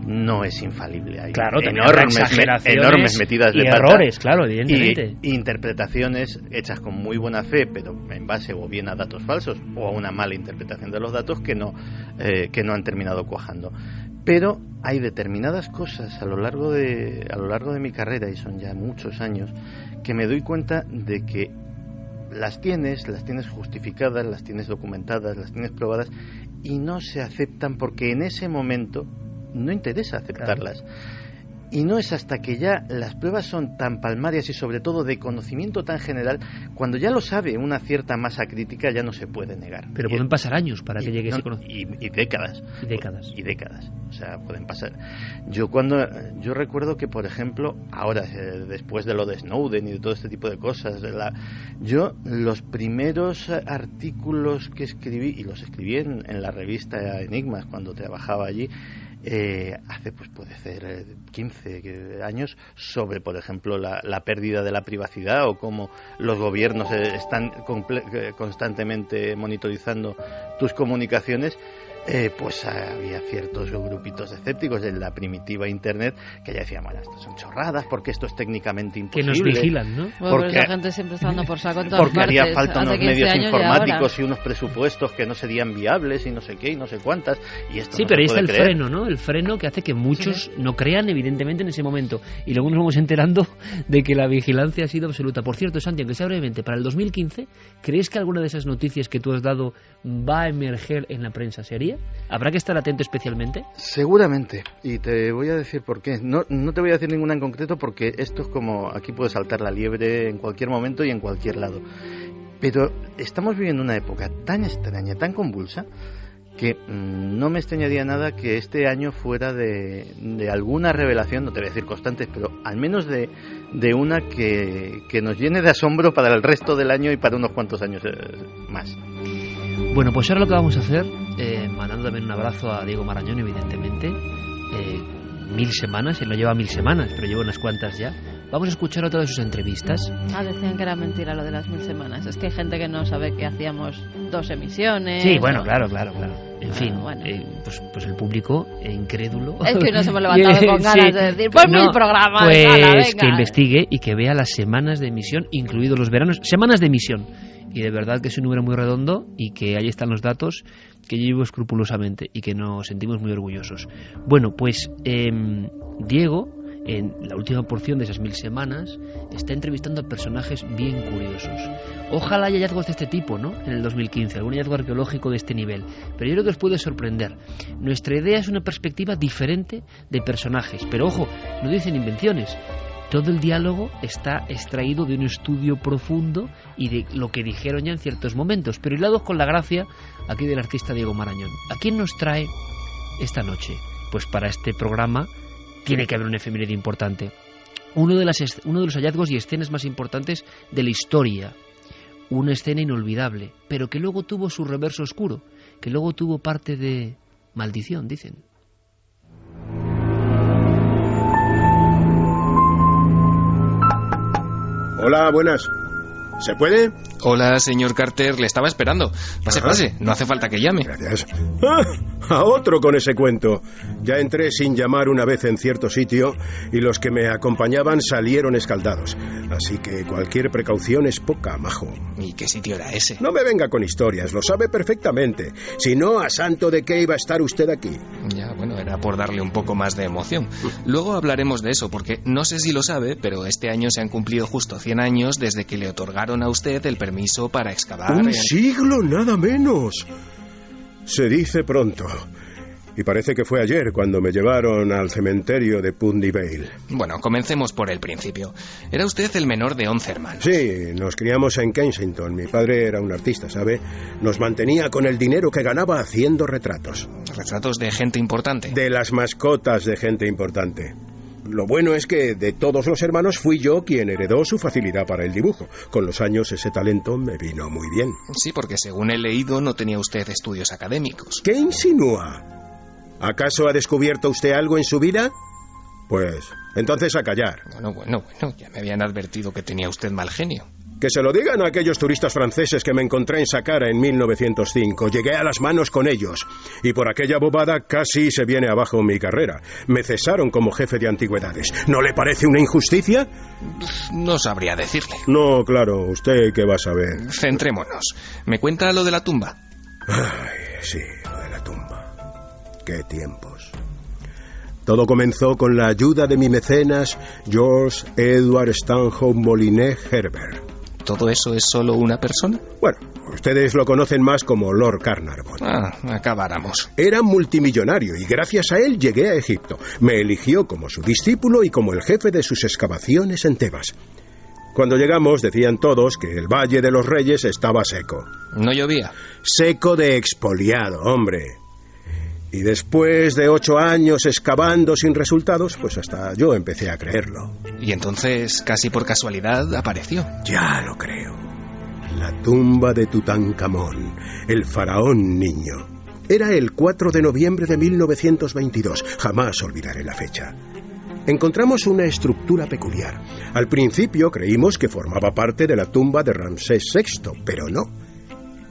no es infalible. Hay claro, enormes metidas de pata, errores, claro, evidentemente. Y interpretaciones hechas con muy buena fe, pero en base o bien a datos falsos o a una mala interpretación de los datos que no han terminado cuajando. Pero hay determinadas cosas a lo largo de mi carrera, y son ya muchos años, que me doy cuenta de que las tienes justificadas, las tienes documentadas, las tienes probadas y no se aceptan porque en ese momento no interesa aceptarlas. Claro. Y no es hasta que ya las pruebas son tan palmarias y sobre todo de conocimiento tan general, cuando ya lo sabe una cierta masa crítica, ya no se puede negar. Pero pueden pasar años para que llegue ese conocimiento. Y décadas. Y décadas. O sea, pueden pasar. Yo recuerdo que, por ejemplo, ahora, después de lo de Snowden y de todo este tipo de cosas, yo los primeros artículos que escribí, y los escribí en la revista Enigmas cuando trabajaba allí, hace, pues puede ser 15 años, sobre, por ejemplo, la pérdida de la privacidad o cómo los gobiernos están constantemente monitorizando tus comunicaciones. pues había ciertos grupitos de escépticos en la primitiva Internet que ya decían, bueno, esto son chorradas, porque esto es técnicamente imposible. Que nos vigilan, ¿no? Bueno, porque la gente siempre está dando por saco en todas porque partes. haría falta unos medios informáticos y y unos presupuestos que no serían viables y no sé qué y no sé cuántas. Y esto sí, no pero ahí se está el puede creer. freno, ¿no? El freno que hace que muchos no crean, evidentemente, en ese momento. Y luego nos vamos enterando de que la vigilancia ha sido absoluta. Por cierto, Santi, aunque sea brevemente, para el 2015, ¿crees que alguna de esas noticias que tú has dado va a emerger en la prensa seria? ¿Habrá que estar atento especialmente? Seguramente, y te voy a decir por qué. No te voy a decir ninguna en concreto porque esto es como, aquí puede saltar la liebre en cualquier momento y en cualquier lado. Pero estamos viviendo una época tan extraña, tan convulsa, que no me extrañaría nada que este año fuera de alguna revelación, no te voy a decir constantes, pero al menos de una que nos llene de asombro para el resto del año y para unos cuantos años más. Bueno, pues ahora lo que vamos a hacer, mandando también un abrazo a Diego Marañón, evidentemente, 1000 semanas, él no lleva 1000 semanas, pero lleva unas cuantas ya. Vamos a escuchar otra de sus entrevistas. decían que era mentira lo de las 1000 semanas. Es que hay gente que no sabe que hacíamos 2 emisiones. Sí, bueno, claro. En fin, bueno. Pues el público incrédulo. Es que nos hemos levantado con ganas de decir, pues 1000 programas. Pues ala, venga. que investigue y que vea las semanas de emisión, incluidos los veranos. Semanas de emisión. Y de verdad que es un número muy redondo y que ahí están los datos que yo llevo escrupulosamente y que nos sentimos muy orgullosos. Bueno, pues Diego, en la última porción de esas 1000 semanas, está entrevistando a personajes bien curiosos. Ojalá haya hallazgos de este tipo, ¿no? En el 2015, algún hallazgo arqueológico de este nivel. Pero yo creo que os puede sorprender. Nuestra idea es una perspectiva diferente de personajes. Pero ojo, no dicen invenciones. Todo el diálogo está extraído de un estudio profundo y de lo que dijeron ya en ciertos momentos, pero hilados con la gracia aquí del artista Diego Marañón. ¿A quién nos trae esta noche? Pues para este programa tiene que haber un efeméride importante. Uno de los hallazgos y escenas más importantes de la historia. Una escena inolvidable, pero que luego tuvo su reverso oscuro, que luego tuvo parte de maldición, dicen. Hola, buenas. ¿Se puede? Hola, señor Carter, le estaba esperando. Pase, no hace falta que llame. Gracias. A otro con ese cuento. Ya entré sin llamar una vez en cierto sitio y los que me acompañaban salieron escaldados. Así que cualquier precaución es poca, majo. ¿Y qué sitio era ese? No me venga con historias, lo sabe perfectamente. Si no, ¿a santo de qué iba a estar usted aquí? Ya, bueno, era por darle un poco más de emoción. Luego hablaremos de eso, porque no sé si lo sabe, pero este año se han cumplido justo 100 años desde que le otorgaron a usted el permiso para excavar. ¡Un siglo, nada menos! Se dice pronto. Y parece que fue ayer cuando me llevaron al cementerio de Pundy Vale. Bueno, comencemos por el principio. Era usted el menor de 11 hermanos. Sí, nos criamos en Kensington. Mi padre era un artista, ¿sabe? Nos mantenía con el dinero que ganaba haciendo retratos. ¿Retratos de gente importante? De las mascotas de gente importante. Lo bueno es que de todos los hermanos fui yo quien heredó su facilidad para el dibujo. Con los años ese talento me vino muy bien. Sí, porque según he leído no tenía usted estudios académicos. ¿Qué insinúa? ¿Acaso ha descubierto usted algo en su vida? Pues, entonces a callar. Bueno, ya me habían advertido que tenía usted mal genio. Que se lo digan a aquellos turistas franceses que me encontré en Saqqara en 1905. Llegué a las manos con ellos. Y por aquella bobada casi se viene abajo mi carrera. Me cesaron como jefe de antigüedades. ¿No le parece una injusticia? No sabría decirle. No, claro, ¿usted qué va a saber? Centrémonos. ¿Me cuenta lo de la tumba? Ay, sí, lo de la tumba. Qué tiempos. Todo comenzó con la ayuda de mi mecenas George Edward Stanhope Molinet Herbert. ¿Todo eso es solo una persona? Bueno, ustedes lo conocen más como Lord Carnarvon. Acabáramos. Era multimillonario y gracias a él llegué a Egipto. Me eligió como su discípulo y como el jefe de sus excavaciones en Tebas. Cuando llegamos decían todos que el Valle de los Reyes estaba seco. ¿No llovía? Seco de expoliado, hombre. Y después de 8 años excavando sin resultados, pues hasta yo empecé a creerlo. Y entonces, casi por casualidad, apareció. Ya lo creo. La tumba de Tutankamón, el faraón niño. Era el 4 de noviembre de 1922. Jamás olvidaré la fecha. Encontramos una estructura peculiar. Al principio creímos que formaba parte de la tumba de Ramsés VI, pero no.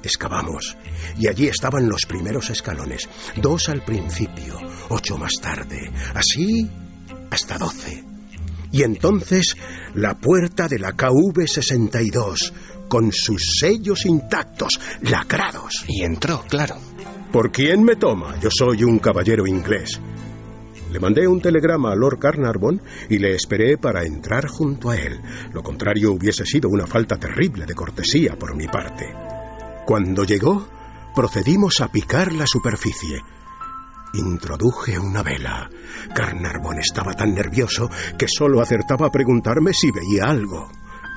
Excavamos, y allí estaban los primeros escalones, 2 al principio, 8 más tarde, así hasta 12. Y entonces la puerta de la KV-62, con sus sellos intactos, lacrados. Y entró, claro. ¿Por quién me toma? Yo soy un caballero inglés. Le mandé un telegrama a Lord Carnarvon y le esperé para entrar junto a él. Lo contrario hubiese sido una falta terrible de cortesía por mi parte. Cuando llegó, procedimos a picar la superficie. Introduje una vela. Carnarvon estaba tan nervioso que solo acertaba a preguntarme si veía algo.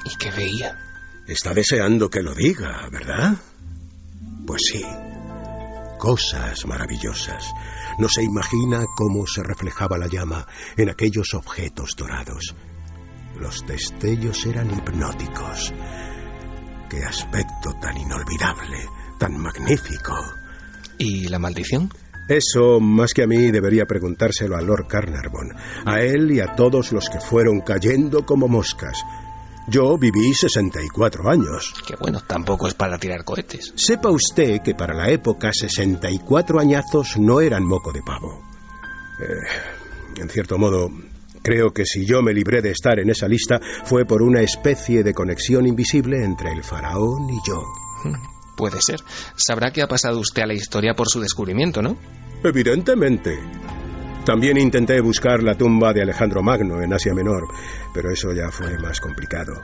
¿Y qué veía? Está deseando que lo diga, ¿verdad? Pues sí. Cosas maravillosas. No se imagina cómo se reflejaba la llama en aquellos objetos dorados. Los destellos eran hipnóticos. ¡Qué aspecto tan inolvidable, tan magnífico! ¿Y la maldición? Eso, más que a mí, debería preguntárselo a Lord Carnarvon, a él y a todos los que fueron cayendo como moscas. Yo viví 64 años. Que bueno, tampoco es para tirar cohetes. Sepa usted que para la época 64 añazos no eran moco de pavo. En cierto modo, creo que si yo me libré de estar en esa lista fue por una especie de conexión invisible entre el faraón y yo. Puede ser. Sabrá que ha pasado usted a la historia por su descubrimiento, ¿no? Evidentemente. También intenté buscar la tumba de Alejandro Magno en Asia Menor, pero eso ya fue más complicado.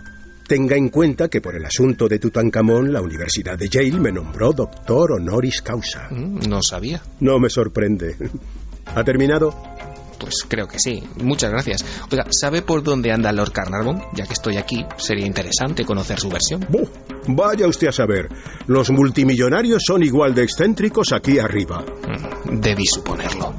Tenga en cuenta que por el asunto de Tutankamón, la Universidad de Yale me nombró doctor honoris causa. No sabía. No me sorprende. ¿Ha terminado? Pues creo que sí. Muchas gracias. Oiga, ¿sabe por dónde anda Lord Carnarvon? Ya que estoy aquí, sería interesante conocer su versión. Vaya usted a saber. Los multimillonarios son igual de excéntricos aquí arriba. Debí suponerlo.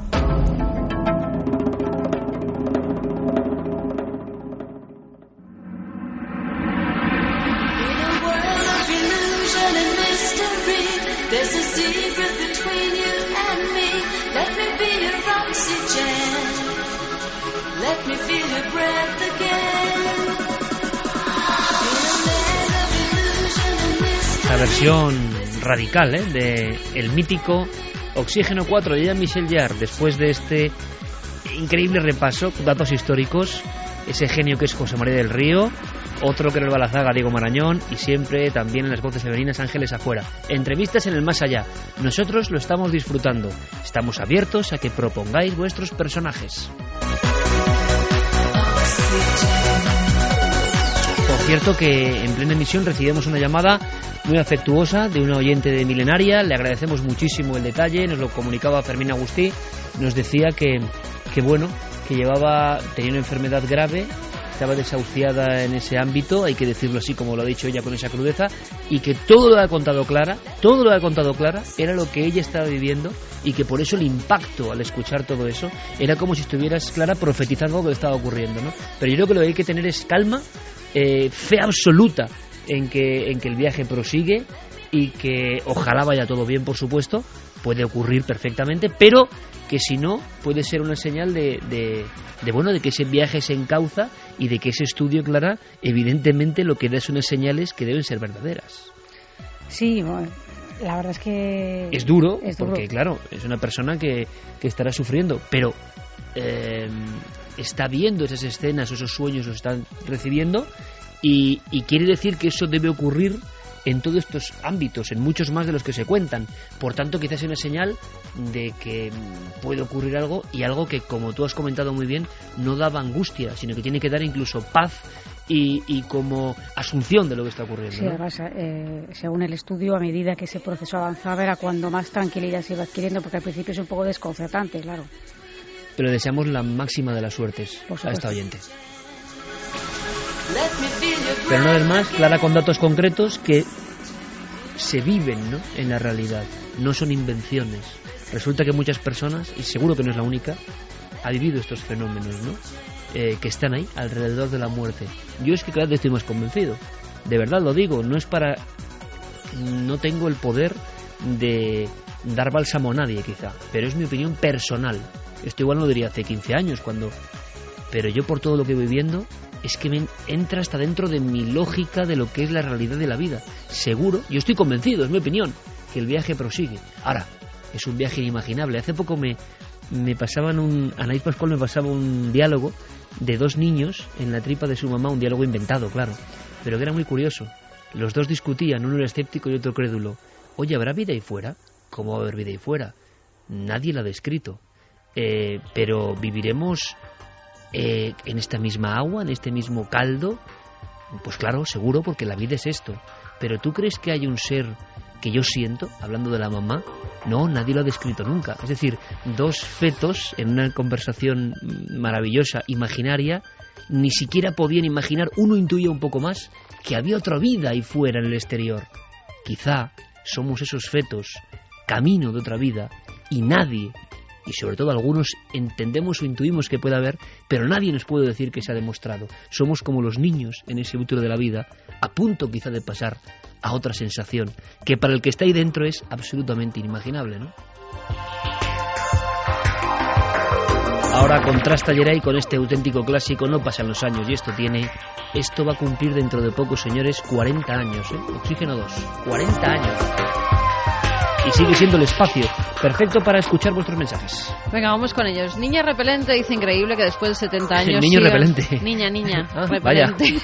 La versión radical de el mítico Oxígeno 4 de Jean-Michel Jarre, después de este increíble repaso, datos históricos, ese genio que es José María del Río, otro que nos va a la zaga, Diego Marañón, y siempre también en las voces femeninas Ángeles Afuera. Entrevistas en el más allá. Nosotros lo estamos disfrutando. Estamos abiertos a que propongáis vuestros personajes. Por cierto que en plena emisión recibimos una llamada muy afectuosa de una oyente de Milenaria. Le agradecemos muchísimo el detalle, nos lo comunicaba Fermín Agustí. Nos decía que bueno, que tenía una enfermedad grave, estaba desahuciada en ese ámbito, hay que decirlo así como lo ha dicho ella con esa crudeza, y que todo lo que ha contado Clara era lo que ella estaba viviendo, y que por eso el impacto al escuchar todo eso era como si estuvieras, Clara, profetizando algo que estaba ocurriendo, ¿no? Pero yo creo que lo que hay que tener es calma, fe absoluta en que el viaje prosigue y que ojalá vaya todo bien, por supuesto, puede ocurrir perfectamente, pero que si no puede ser una señal de que ese viaje se encauza y de que ese estudio, Clara, evidentemente lo que da es unas señales que deben ser verdaderas. Sí, bueno, la verdad es que es duro, porque claro, es una persona que estará sufriendo, pero está viendo esas escenas, esos sueños los están recibiendo, y quiere decir que eso debe ocurrir en todos estos ámbitos, en muchos más de los que se cuentan. Por tanto, quizás es una señal de que puede ocurrir algo, y algo que, como tú has comentado muy bien, no daba angustia, sino que tiene que dar incluso paz y como asunción de lo que está ocurriendo. Sí, ¿no? Además, según el estudio, a medida que ese proceso avanzaba era cuando más tranquilidad se iba adquiriendo, porque al principio es un poco desconcertante, claro. Pero deseamos la máxima de las suertes a esta oyente. Pero una vez más, Clara, con datos concretos que se viven, ¿no?, en la realidad, no son invenciones. Resulta que muchas personas, y seguro que no es la única, ha vivido estos fenómenos, ¿no?, que están ahí, alrededor de la muerte. Yo es que cada vez estoy más convencido, de verdad lo digo, no tengo el poder de dar bálsamo a nadie, quizá, pero es mi opinión personal. Esto igual no lo diría hace 15 años, pero yo, por todo lo que voy viendo, es que entra hasta dentro de mi lógica de lo que es la realidad de la vida. Seguro, yo estoy convencido, es mi opinión, que el viaje prosigue. Ahora, es un viaje inimaginable. Hace poco me pasaban Anaís Pascual me pasaba un diálogo de dos niños en la tripa de su mamá, un diálogo inventado, claro, pero que era muy curioso. Los dos discutían, uno era escéptico y otro crédulo. Oye, ¿habrá vida ahí fuera? ¿Cómo va a haber vida ahí fuera? Nadie la ha descrito. Pero ¿viviremos en esta misma agua, en este mismo caldo? Pues claro, seguro, porque la vida es esto. Pero ¿tú crees que hay un ser que yo siento, hablando de la mamá? No, nadie lo ha descrito nunca. Es decir, dos fetos en una conversación maravillosa, imaginaria, ni siquiera podían imaginar, uno intuía un poco más, que había otra vida ahí fuera en el exterior. Quizá somos esos fetos, camino de otra vida, y nadie, y sobre todo algunos, entendemos o intuimos que puede haber, pero nadie nos puede decir que se ha demostrado. Somos como los niños en ese útero de la vida, a punto quizá de pasar a otra sensación, que para el que está ahí dentro es absolutamente inimaginable, ¿no? Ahora contrasta Geray con este auténtico clásico. No pasan los años y esto va a cumplir dentro de poco, señores, 40 años, ¿eh? Oxígeno 2, 40 años. Y sigue siendo el espacio perfecto para escuchar vuestros mensajes. Venga, vamos con ellos. Niña repelente dice: increíble que después de 70 años... Niño repelente. Niña, ah, repelente.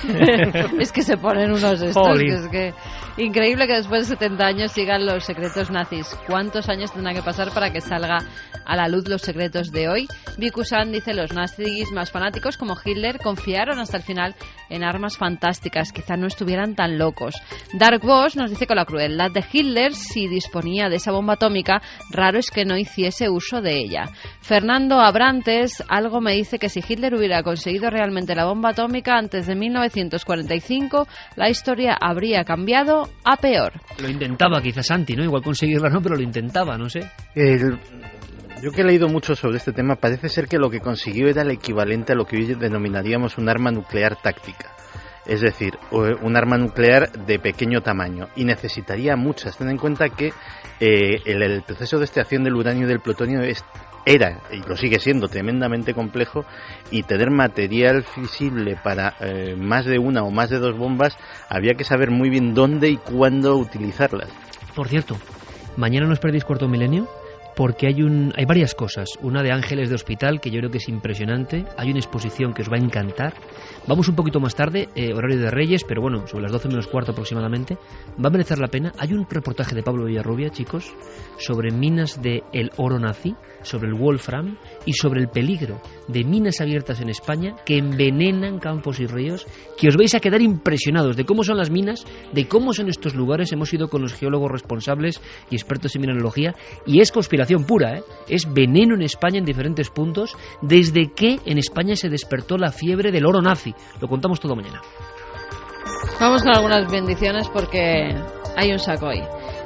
Es que se ponen unos estos, que es que... Increíble que después de 70 años sigan los secretos nazis. ¿Cuántos años tendrán que pasar para que salga a la luz los secretos de hoy? Viku-san dice: los nazis más fanáticos, como Hitler, confiaron hasta el final en armas fantásticas. Quizá no estuvieran tan locos. Dark Boss nos dice: con la crueldad de Hitler, si disponía de esa bomba atómica, raro es que no hiciese uso de ella. Fernando Abrantes, algo me dice que si Hitler hubiera conseguido realmente la bomba atómica antes de 1945, la historia habría cambiado a peor. Lo intentaba quizás Santi, ¿no? Igual conseguirla no, pero lo intentaba, no sé. Yo que he leído mucho sobre este tema, parece ser que lo que consiguió era el equivalente a lo que hoy denominaríamos un arma nuclear táctica. Es decir, un arma nuclear de pequeño tamaño, y necesitaría muchas. Ten en cuenta que el proceso de extracción del uranio y del plutonio era, y lo sigue siendo, tremendamente complejo, y tener material fisible para más de una o más de dos bombas, había que saber muy bien dónde y cuándo utilizarlas. Por cierto, mañana no os perdéis Cuarto Milenio, porque hay varias cosas. Una de Ángeles de Hospital, que yo creo que es impresionante. Hay una exposición que os va a encantar. Vamos un poquito más tarde, horario de Reyes, pero bueno, sobre las 12 menos cuarto aproximadamente. Va a merecer la pena. Hay un reportaje de Pablo Villarrubia, chicos, sobre minas de el oro nazi, sobre el Wolfram y sobre el peligro de minas abiertas en España que envenenan campos y ríos, que os vais a quedar impresionados de cómo son las minas, de cómo son estos lugares. Hemos ido con los geólogos responsables y expertos en mineralogía, y es conspiración pura, ¿eh? Es veneno en España en diferentes puntos, desde que en España se despertó la fiebre del oro nazi. Lo contamos todo mañana. Vamos con algunas bendiciones porque hay un saco hoy.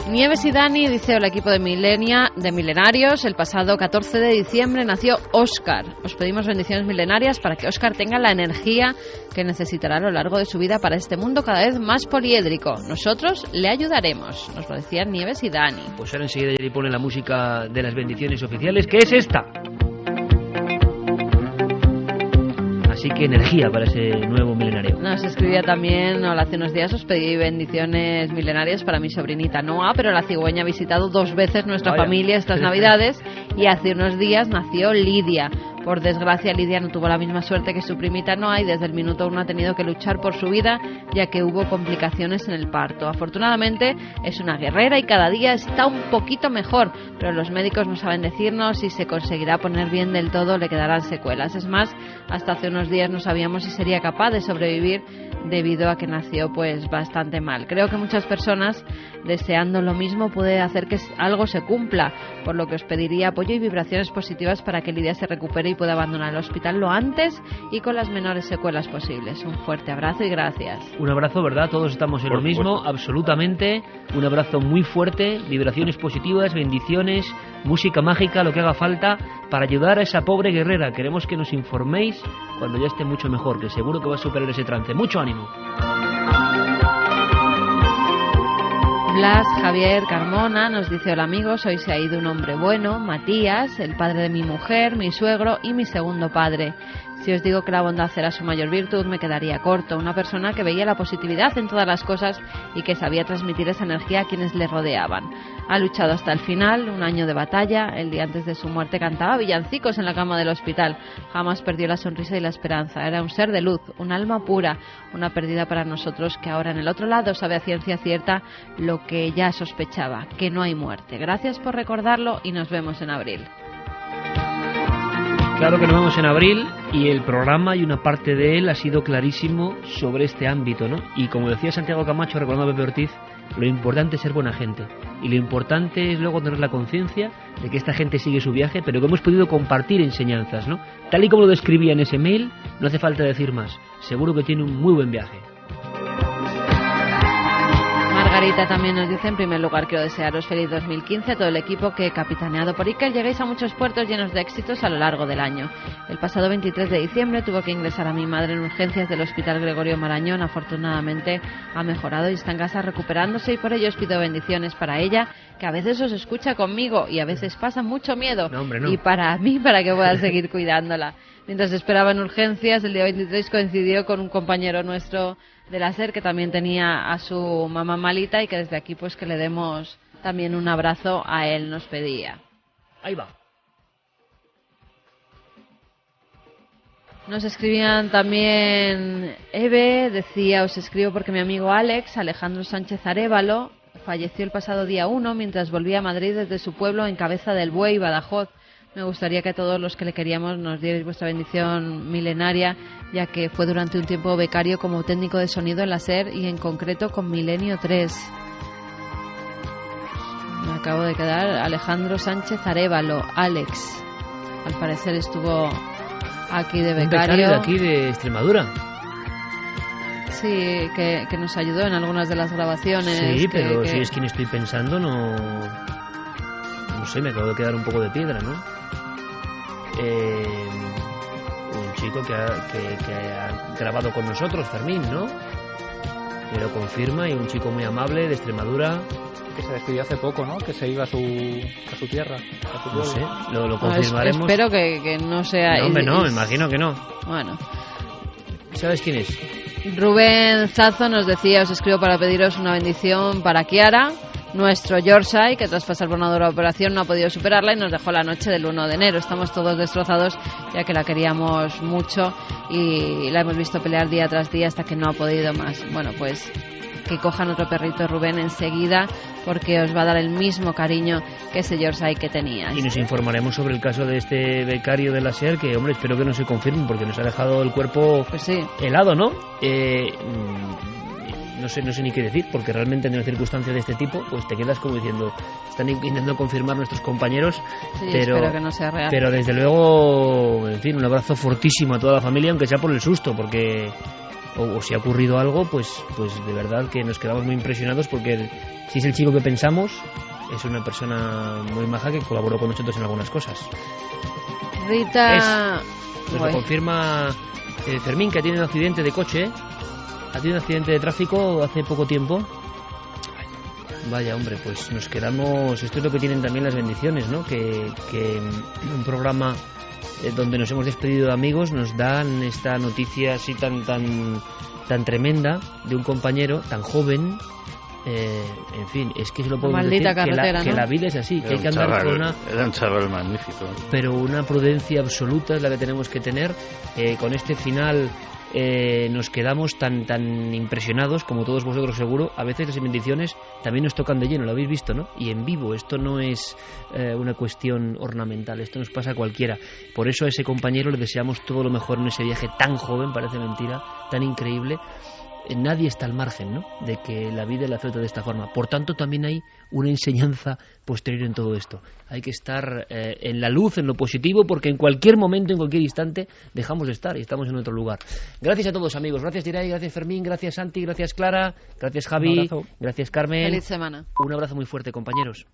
Nieves y Dani dice: hola equipo de Milenarios, el pasado 14 de diciembre nació Óscar. Os pedimos bendiciones milenarias para que Óscar tenga la energía que necesitará a lo largo de su vida para este mundo cada vez más poliédrico. Nosotros le ayudaremos, nos lo decían Nieves y Dani. Pues ahora enseguida ya le pone la música de las bendiciones oficiales, que es esta. Así que energía para ese nuevo milenario. Nos escribía también: hola, hace unos días os pedí bendiciones milenarias para mi sobrinita Noa, pero la cigüeña ha visitado 2 veces nuestra familia estas navidades y hace unos días nació Lidia. Por desgracia, Lidia no tuvo la misma suerte que su primita Noa y desde el minuto 1 ha tenido que luchar por su vida, ya que hubo complicaciones en el parto. Afortunadamente es una guerrera y cada día está un poquito mejor, pero los médicos no saben decirnos si se conseguirá poner bien del todo o le quedarán secuelas. Es más, hasta hace unos días no sabíamos si sería capaz de sobrevivir debido a que nació pues bastante mal. Creo que muchas personas, deseando lo mismo, puede hacer que algo se cumpla, por lo que os pediría apoyo y vibraciones positivas para que Lidia se recupere y pueda abandonar el hospital lo antes y con las menores secuelas posibles. Un fuerte abrazo y gracias. Un abrazo, ¿verdad? Todos estamos en lo mismo, absolutamente. Un abrazo muy fuerte, vibraciones positivas, bendiciones, música mágica, lo que haga falta para ayudar a esa pobre guerrera. Queremos que nos informéis cuando ya esté mucho mejor, que seguro que va a superar ese trance. Mucho ánimo. Blas Javier Carmona nos dice: hola amigos, hoy se ha ido un hombre bueno, Matías, el padre de mi mujer, mi suegro y mi segundo padre. Si os digo que la bondad era su mayor virtud, me quedaría corto. Una persona que veía la positividad en todas las cosas y que sabía transmitir esa energía a quienes le rodeaban. Ha luchado hasta el final, un año de batalla. El día antes de su muerte cantaba villancicos en la cama del hospital. Jamás perdió la sonrisa y la esperanza. Era un ser de luz, un alma pura, una pérdida para nosotros que ahora en el otro lado sabe a ciencia cierta lo que ya sospechaba, que no hay muerte. Gracias por recordarlo y nos vemos en abril. Claro que nos vemos en abril y el programa y una parte de él ha sido clarísimo sobre este ámbito, ¿no? Y como decía Santiago Camacho, recordando a Pepe Ortiz, lo importante es ser buena gente y lo importante es luego tener la conciencia de que esta gente sigue su viaje, pero que hemos podido compartir enseñanzas, ¿no? Tal y como lo describía en ese mail, no hace falta decir más. Seguro que tiene un muy buen viaje. Margarita también nos dice: en primer lugar, quiero desearos feliz 2015 a todo el equipo que, capitaneado por Iker, lleguéis a muchos puertos llenos de éxitos a lo largo del año. El pasado 23 de diciembre tuvo que ingresar a mi madre en urgencias del Hospital Gregorio Marañón. Afortunadamente ha mejorado y está en casa recuperándose, y por ello os pido bendiciones para ella, que a veces os escucha conmigo y a veces pasa mucho miedo. No, hombre, no. Y para mí, para que pueda seguir cuidándola. Mientras esperaba en urgencias, el día 23 coincidió con un compañero nuestro de la SER que también tenía a su mamá malita, y que desde aquí pues que le demos también un abrazo a él, nos pedía. Ahí va. Nos escribían también, Eve decía: os escribo porque mi amigo Alejandro Sánchez Arévalo, falleció el pasado día 1 mientras volvía a Madrid desde su pueblo en Cabeza del Buey, Badajoz. Me gustaría que a todos los que le queríamos nos dierais vuestra bendición milenaria, ya que fue durante un tiempo becario como técnico de sonido en la SER y en concreto con Milenio 3. Me acabo de quedar Alejandro Sánchez Arévalo, Alex. Al parecer estuvo aquí de becario. Un becario de aquí de Extremadura. Sí, que nos ayudó en algunas de las grabaciones. Sí, pero si es quien estoy pensando, no sé, me acabo de quedar un poco de piedra, ¿no? Un chico que ha grabado con nosotros, Fermín, ¿no? Que lo confirma, y un chico muy amable de Extremadura. Que se despidió hace poco, ¿no? Que se iba a su tierra. A su no sé, lo confirmaremos. Espero que no sea... No, hombre, no, me imagino que no. Bueno. ¿Sabes quién es? Rubén Zazo nos decía: os escribo para pediros una bendición para Kiara, nuestro Yorkshire, que tras pasar por una dura operación no ha podido superarla y nos dejó la noche del 1 de enero. Estamos todos destrozados, ya que la queríamos mucho y la hemos visto pelear día tras día hasta que no ha podido más. Bueno, pues que cojan otro perrito, Rubén, enseguida, porque os va a dar el mismo cariño que ese Yorkshire que teníais. Y nos informaremos sobre el caso de este becario de la SER, que, hombre, espero que no se confirme, porque nos ha dejado el cuerpo pues sí, helado, ¿no? No sé ni qué decir, porque realmente en una circunstancia de este tipo, pues te quedas como diciendo, están intentando confirmar nuestros compañeros, sí, pero espero que no sea real. Pero desde luego, en fin, un abrazo fortísimo a toda la familia, aunque sea por el susto, porque o si ha ocurrido algo, pues de verdad que nos quedamos muy impresionados, porque si es el chico que pensamos, es una persona muy maja que colaboró con nosotros en algunas cosas. Rita... Nos lo confirma Fermín, que ha tenido un accidente de coche, ha tenido un accidente de tráfico hace poco tiempo. Vaya, hombre, pues nos quedamos... Esto es lo que tienen también las bendiciones, ¿no? Que un programa donde nos hemos despedido de amigos nos dan esta noticia así tan tremenda de un compañero tan joven. En fin, es que se lo podemos decir, que la vida es así, que hay que andar con una... Era un chaval magnífico. Pero una prudencia absoluta es la que tenemos que tener. Con este final nos quedamos tan impresionados, como todos vosotros seguro. A veces las bendiciones también nos tocan de lleno, lo habéis visto, ¿no? Y en vivo, esto no es una cuestión ornamental, esto nos pasa a cualquiera. Por eso a ese compañero le deseamos todo lo mejor en ese viaje tan joven, parece mentira, tan increíble. Nadie está al margen, ¿no?, de que la vida la afecte de esta forma. Por tanto, también hay una enseñanza posterior en todo esto. Hay que estar en la luz, en lo positivo, porque en cualquier momento, en cualquier instante, dejamos de estar y estamos en otro lugar. Gracias a todos, amigos. Gracias, Diray, gracias, Fermín, gracias, Santi, gracias, Clara, gracias, Javi, gracias, Carmen. Feliz semana. Un abrazo muy fuerte, compañeros.